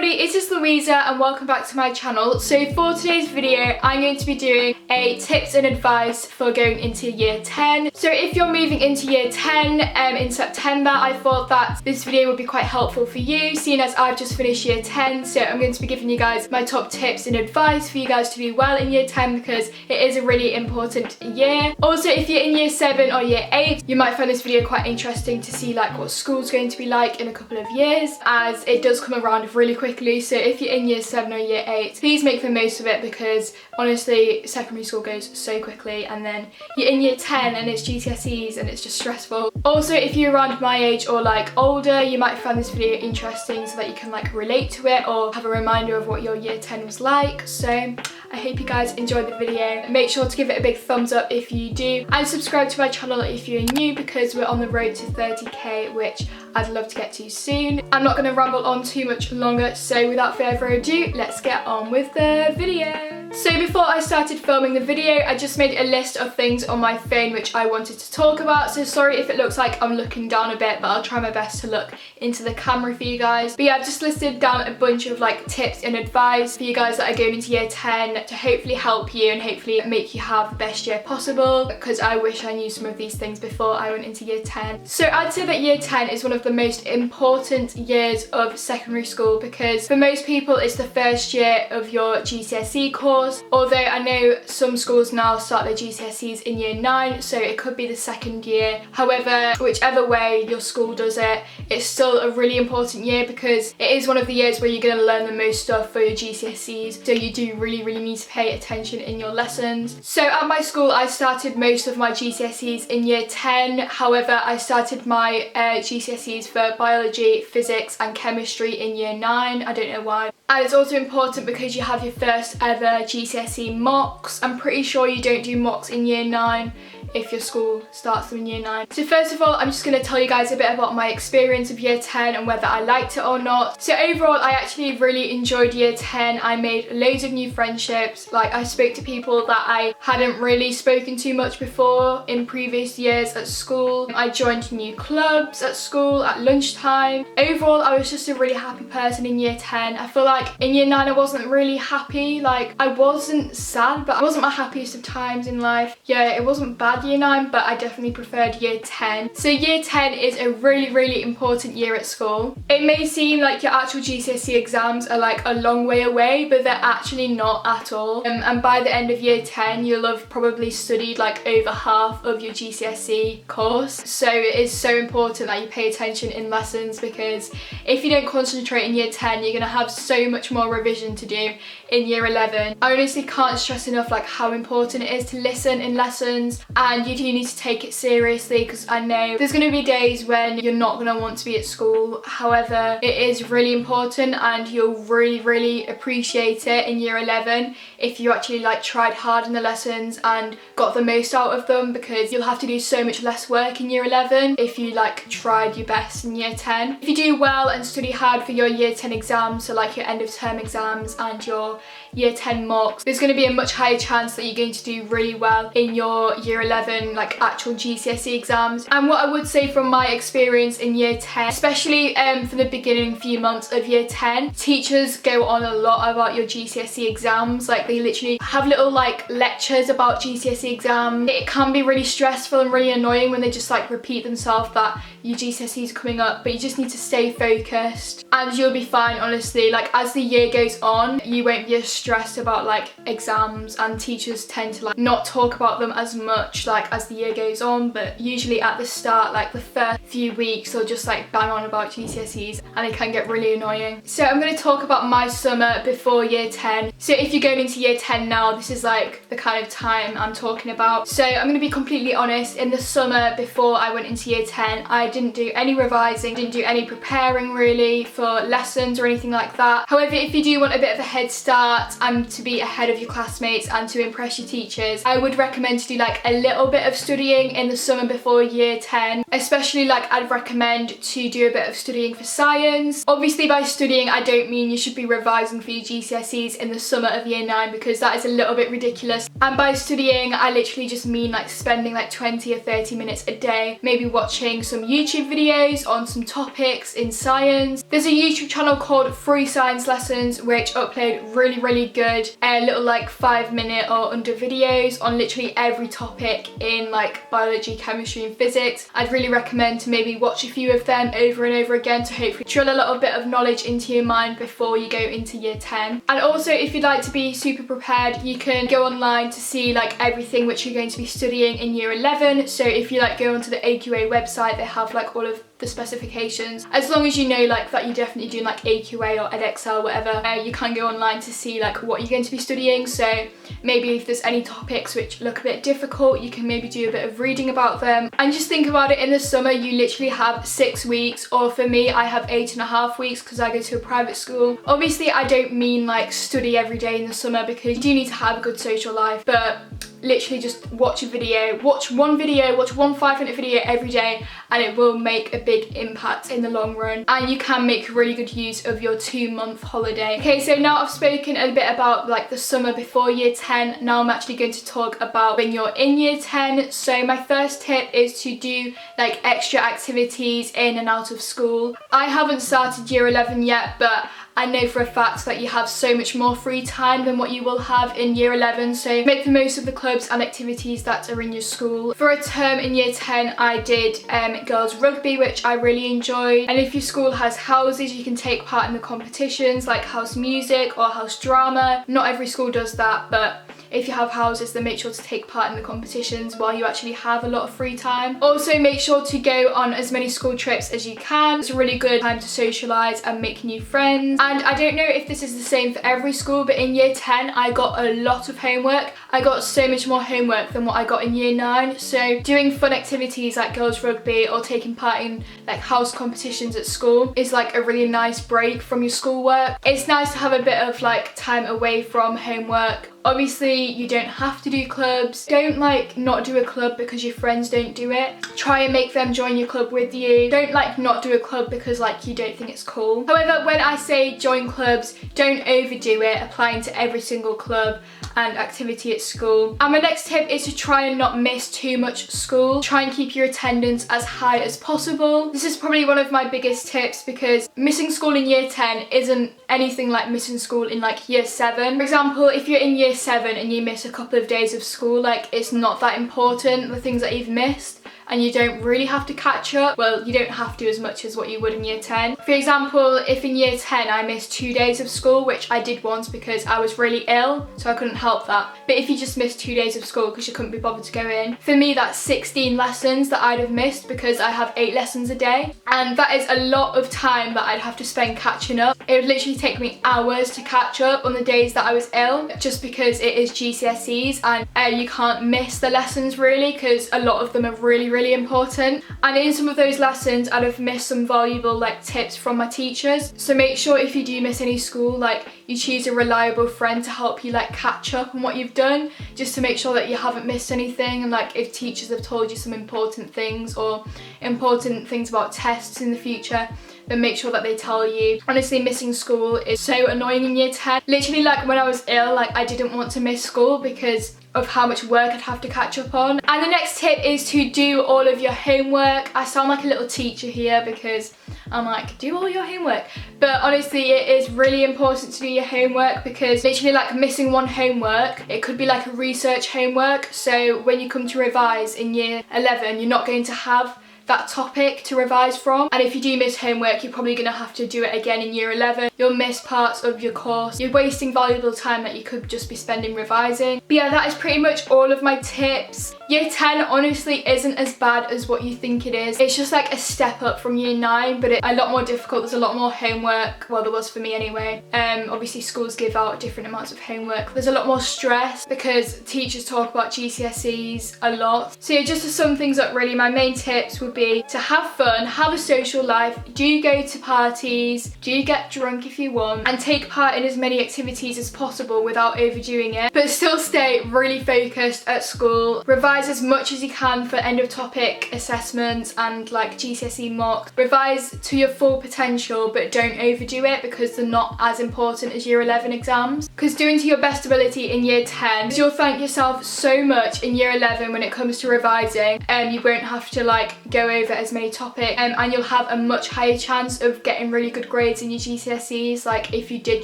everybody, it is Louisa and welcome back to my channel. So for today's video, I'm going to be doing a tips and advice for going into year 10. So if you're moving into year 10 in September, I thought that this video would be quite helpful for you, seeing as I've just finished year 10. So I'm going to be giving you guys my top tips and advice for you guys to do well in year 10 because it is a really important year. Also, if you're in year 7 or year 8, you might find this video quite interesting to see like what school's going to be like in a couple of years, as it does come around really quickly. So if you're in year 7 or year 8, please make the most of it because honestly secondary school goes so quickly, and then you're in year 10 and it's GCSEs and it's just stressful. Also, if you're around my age or like older, you might find this video interesting so that you can like relate to it or have a reminder of what your year 10 was like. So I hope you guys enjoyed the video. Make sure to give it a big thumbs up if you do, and subscribe to my channel if you're new because we're on the road to 30k, which I'd love to get to soon. I'm not going to ramble on too much longer, so without further ado, let's get on with the video. So before I started filming the video, I just made a list of things on my phone which I wanted to talk about. So sorry if it looks like I'm looking down a bit, but I'll try my best to look into the camera for you guys. But yeah, I've just listed down a bunch of like tips and advice for you guys that are going into year 10 to hopefully help you and hopefully make you have the best year possible, because I wish I knew some of these things before I went into year 10. So I'd say that year 10 is one of the most important years of secondary school because for most people it's the first year of your GCSE course, although I know some schools now start their GCSEs in year 9, so it could be the second year. However, whichever way your school does it, it's still a really important year because it is one of the years where you're going to learn the most stuff for your GCSEs, so you do really need to pay attention in your lessons. So at my school I started most of my GCSEs in year 10, however I started my GCSEs for biology, physics and chemistry in year 9, I don't know why. And it's also important because you have your first ever GCSE mocks. I'm pretty sure you don't do mocks in year 9 if your school starts them in year 9. So first of all, I'm just going to tell you guys a bit about my experience of year 10 and whether I liked it or not. So overall, I actually really enjoyed year 10. I made loads of new friendships. Like, I spoke to people that I hadn't really spoken to much before in previous years at school. I joined new clubs at school at lunchtime. Overall, I was just a really happy person in year 10. I feel like in year 9 I wasn't really happy. Like, I wasn't sad, but I wasn't my happiest of times in life. Yeah, it wasn't bad year 9, but I definitely preferred year 10. So year 10 is a really important year at school. It may seem like your actual GCSE exams are like a long way away, but they're actually not at all. And by the end of year 10, you'll have probably studied like over half of your GCSE course. So it is so important that you pay attention in lessons, because if you don't concentrate in year 10, you're gonna have so much more revision to do in year 11. I honestly can't stress enough like how important it is to listen in lessons, and you do need to take it seriously because I know there's going to be days when you're not going to want to be at school. However, it is really important and you'll really appreciate it in year 11 if you actually like tried hard in the lessons and got the most out of them, because you'll have to do so much less work in year 11 if you like tried your best in year 10. If you do well and study hard for your year 10 exams, so like your end of term exams and your year 10 mocks, there's going to be a much higher chance that you're going to do really well in your year 11 like actual GCSE exams. And what I would say from my experience in year 10, especially for the beginning few months of year 10, teachers go on a lot about your GCSE exams. Like, they literally have little like lectures about GCSE exams. It can be really stressful and really annoying when they just like repeat themselves that your GCSEs are coming up, but you just need to stay focused and you'll be fine. Honestly, like as the year goes on, you won't be as stressed about like exams, and teachers tend to like not talk about them as much like as the year goes on, but usually at the start, like the first few weeks, they'll just like bang on about GCSEs and it can get really annoying. So I'm going to talk about my summer before year 10. So if you're going into year 10 now, this is like the kind of time I'm talking about. So I'm going to be completely honest, in the summer before I went into year 10, I didn't do any revising, didn't do any preparing really for lessons or anything like that. However, if you do want a bit of a head start and to be ahead of your classmates and to impress your teachers, I would recommend to do like a little bit of studying in the summer before year 10. Especially like I'd recommend to do a bit of studying for science. Obviously by studying I don't mean you should be revising for your GCSEs in the summer of year 9, because that is a little bit ridiculous. And by studying I literally just mean like spending like 20 or 30 minutes a day maybe watching some YouTube videos on some topics in science. There's a a YouTube channel called Free Science Lessons, which upload really good little like 5-minute or under videos on literally every topic in like biology, chemistry and physics. I'd really recommend to maybe watch a few of them over and over again to hopefully drill a little bit of knowledge into your mind before you go into year 10. And also, if you'd like to be super prepared, you can go online to see like everything which you're going to be studying in year 11. So if you like go onto the AQA website, they have like all of the specifications. As long as you know like that you're definitely doing like AQA or EdXL, whatever, you can go online to see like what you're going to be studying. So maybe if there's any topics which look a bit difficult, you can maybe do a bit of reading about them. And just think about it, in the summer you literally have 6 weeks, or for me I have 8.5 weeks because I go to a private school. Obviously I don't mean like study every day in the summer, because you do need to have a good social life, but literally just watch a video, watch one 5-minute video every day, and it will make a big impact in the long run, and you can make really good use of your 2-month holiday. Okay, so now I've spoken a bit about like the summer before year 10. Now I'm actually going to talk about when you're in year 10. So my first tip is to do like extra activities in and out of school. I haven't started year 11 yet, but I know for a fact that you have so much more free time than what you will have in year 11, so make the most of the clubs and activities that are in your school. For a term in year 10 I did girls rugby, which I really enjoyed, and if your school has houses you can take part in the competitions like house music or house drama. Not every school does that, but if you have houses then make sure to take part in the competitions while you actually have a lot of free time. Also make sure to go on as many school trips as you can. It's a really good time to socialise and make new friends. And I don't know if this is the same for every school, but in year 10 I got a lot of homework. I got so much more homework than what I got in year 9. So doing fun activities like girls rugby or taking part in like house competitions at school is like a really nice break from your schoolwork. It's nice to have a bit of like time away from homework. Obviously you don't have to do clubs. Don't like not do a club because your friends don't do it. Try and make them join your club with you. Don't like not do a club because like you don't think it's cool. However, when I say join clubs, don't overdo it, applying to every single club and activity at school. And my next tip is to try and not miss too much school. Try and keep your attendance as high as possible. This is probably one of my biggest tips, because missing school in year 10 isn't anything like missing school in like year 7. For example, if you're in year 7 and you miss a couple of days of school, like it's not that important, the things that you've missed, and you don't really have to catch up. Well, you don't have to as much as what you would in year 10. For example, if in year 10 I missed 2 days of school, which I did once because I was really ill, so I couldn't help that. But if you just missed 2 days of school because you couldn't be bothered to go in, for me that's 16 lessons that I'd have missed, because I have 8 lessons a day. And that is a lot of time that I'd have to spend catching up. It would literally take me hours to catch up on the days that I was ill, just because it is GCSEs and you can't miss the lessons really, because a lot of them are really important. And in some of those lessons I'd have missed some valuable like tips from my teachers. So make sure if you do miss any school, like you choose a reliable friend to help you like catch up on what you've done, just to make sure that you haven't missed anything. And like if teachers have told you some important things or important things about tests in the future, then make sure that they tell you. Honestly, missing school is so annoying in year 10. Literally, like when I was ill, like I didn't want to miss school because of how much work I'd have to catch up on. And the next tip is to do all of your homework. I sound like a little teacher here because I'm like, do all your homework. But honestly, it is really important to do your homework, because literally like missing one homework, it could be like a research homework. So when you come to revise in year 11, you're not going to have that topic to revise from, and if you do miss homework you're probably going to have to do it again in year 11. You'll miss parts of your course, you're wasting valuable time that you could just be spending revising. But yeah, that is pretty much all of my tips. Year 10 honestly isn't as bad as what you think it is. It's just like a step up from year 9, but it's a lot more difficult. There's a lot more homework, well there was for me anyway. Obviously schools give out different amounts of homework. There's a lot more stress because teachers talk about GCSEs a lot. So yeah, just to sum things up really, my main tips would be to have fun, have a social life, do go to parties, do get drunk if you want, and take part in as many activities as possible without overdoing it, but still stay really focused at school. Revise as much as you can for end of topic assessments and like GCSE mocks. Revise to your full potential, but don't overdo it because they're not as important as year 11 exams. because doing to your best ability in year 10, you'll thank yourself so much in year 11 when it comes to revising, and you won't have to like go over as many topics, and you'll have a much higher chance of getting really good grades in your GCSEs, like if you did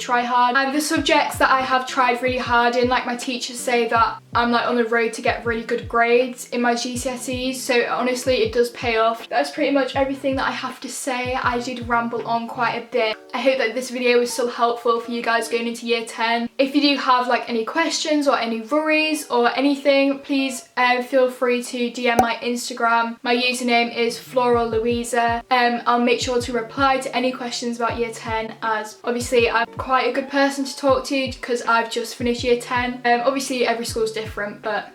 try hard. And the subjects that I have tried really hard in, like my teachers say that I'm like on the road to get really good grades in my GCSEs, so honestly it does pay off. That's pretty much everything that I have to say. I did ramble on quite a bit. I hope that this video was still helpful for you guys going into year 10. If you do have like any questions or any worries or anything, please feel free to DM my Instagram. My username is Floral Louisa. I'll make sure to reply to any questions about year 10, as obviously I'm quite a good person to talk to because I've just finished year 10. Obviously every school's different, but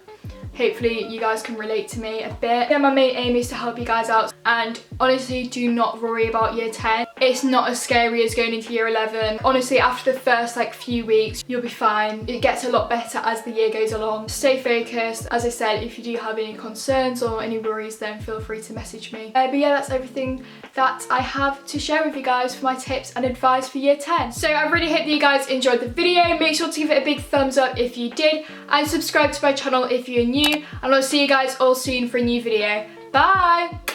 hopefully you guys can relate to me a bit. Yeah, my main aim is to help you guys out, and honestly do not worry about year 10. It's not as scary as going into year 11. Honestly, after the first like few weeks you'll be fine. It gets a lot better as the year goes along. Stay focused. As I said, if you do have any concerns or any worries, then feel free to message me. But yeah, that's everything that I have to share with you guys for my tips and advice for year 10. So I really hope that you guys enjoyed the video. Make sure to give it a big thumbs up if you did, and subscribe to my channel if you're new, and I'll see you guys all soon for a new video. Bye!